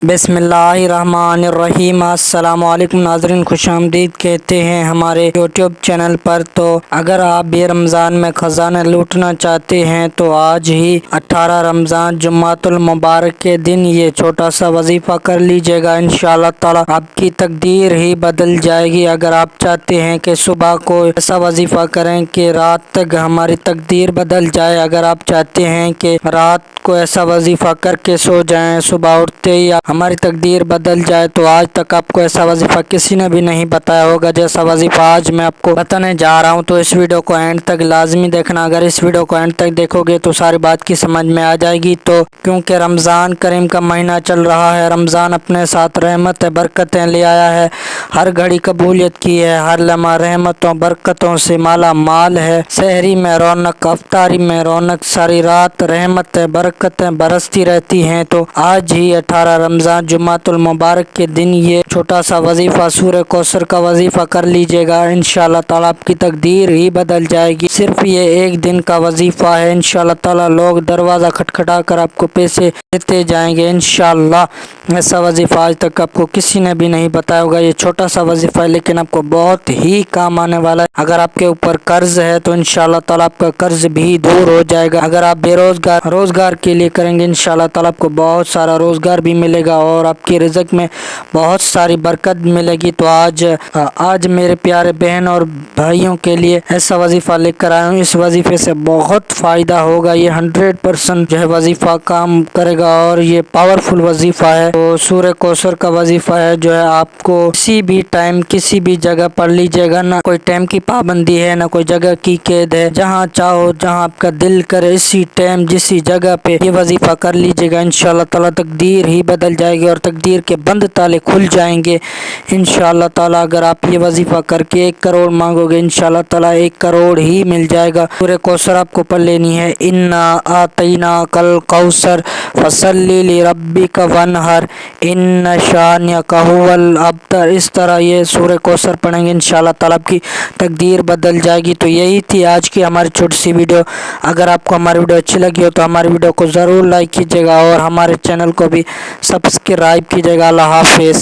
बिस्मिल्लाहिर्रहमानिर्रहीम। अस्सलाम वालेकुम नाज़रीन, खुश आमदीद कहते हैं हमारे यूट्यूब चैनल पर। तो अगर आप भी रमज़ान में ख़जाना लूटना चाहते हैं तो आज ही 18 रमज़ान जुम्मातुल मुबारक के दिन ये छोटा सा वजीफ़ा कर लीजिएगा। इंशाअल्लाह ताला आपकी तकदीर ही बदल जाएगी। अगर आप चाहते हैं कि सुबह को ऐसा वजीफ़ा करें कि रात तक हमारी तकदीर बदल जाए, अगर आप चाहते हैं कि रात को ऐसा वजीफ़ा करके सो जाएं, सुबह उठते ही हमारी तकदीर बदल जाए, तो आज तक आपको ऐसा वजीफ़ा किसी ने भी नहीं बताया होगा जैसा वजीफ़ा आज मैं आपको बताने जा रहा हूं। तो इस वीडियो को एंड तक लाजमी देखना। अगर इस वीडियो को एंड तक देखोगे तो सारी बात की समझ में आ जाएगी। तो क्योंकि रमज़ान करीम का महीना चल रहा है, रमज़ान अपने साथ रहमत बरकतें ले आया है, हर घड़ी कबूलियत की है, हर लम्हा रहमतों बरकतों से माला माल है। सहरी में रौनक, अफ्तारी में रौनक, सारी रात रहमतें बरकतें बरसती रहती हैं। तो आज ही 18 रमज़ान जुम्मातुल मुबारक के दिन ये छोटा सा वजीफ़ा सूरह कौसर का वजीफ़ा कर लीजिएगा। इंशाअल्लाह ताला आपकी तकदीर ही बदल जाएगी। सिर्फ ये एक दिन का वजीफ़ा है। इंशाअल्लाह ताला लोग दरवाज़ा खटखटा कर आपको पैसे देते जाएंगे। इंशाअल्लाह ऐसा वजीफ़ा आज तक आपको किसी ने भी नहीं बताया होगा। ये छोटा सा वजीफ़ा है लेकिन आपको बहुत ही काम आने वाला है। अगर आपके ऊपर कर्ज है तो इंशाअल्लाह ताला आपका कर्ज भी दूर हो जाएगा। अगर आप रोज़गार के लिए करेंगे, इंशाअल्लाह ताला आपको बहुत सारा रोज़गार भी मिलेगा और आपकी रिज़्क़ में बहुत सारी बरकत मिलेगी। तो आज मेरे प्यारे बहन और भाइयों के लिए ऐसा वजीफ़ा लेकर आया हूँ। इस वजीफ़े से बहुत फ़ायदा होगा। ये 100% जो है वजीफ़ा काम करेगा और ये पावरफुल वजीफ़ा है। तो सूरह कौसर का वजीफ़ा है जो है आपको किसी भी टाइम किसी भी जगह पढ़ लीजिएगा। ना कोई टाइम की पाबंदी है, ना कोई जगह की कैद है। जहाँ चाहो, जहाँ आपका दिल करे, इसी टाइम जिसी जगह पे ये वजीफ़ा कर लीजिएगा। इंशाअल्लाह ताला तकदीर ही बदल जाएगी और तकदीर के बंद ताले खुल जाएंगे इंशाअल्लाह ताला। अगर आप ये वजीफ़ा करके 1 करोड़ मांगोगे, इंशाअल्लाह ताला 1 करोड़ ही मिल जाएगा। सूरह कौसर आपको पढ़ लेनी है। इन्ना आतैना कल कौसर फसल्ली लिरब्बिका वनहर इन्न शानियका हुवल अबतर। इस तरह ये सूरह कौसर पढ़ेंगे, इंशाअल्लाह ताला आपकी तकदीर बदल जाएगी। तो यही थी आज की हमारी छोटी सी वीडियो। अगर आपको हमारी वीडियो अच्छी लगी हो तो हमारी वीडियो को ज़रूर लाइक कीजिएगा और हमारे चैनल को भी सब्सक्राइब कीजिएगा। अल्लाह हाफिज़।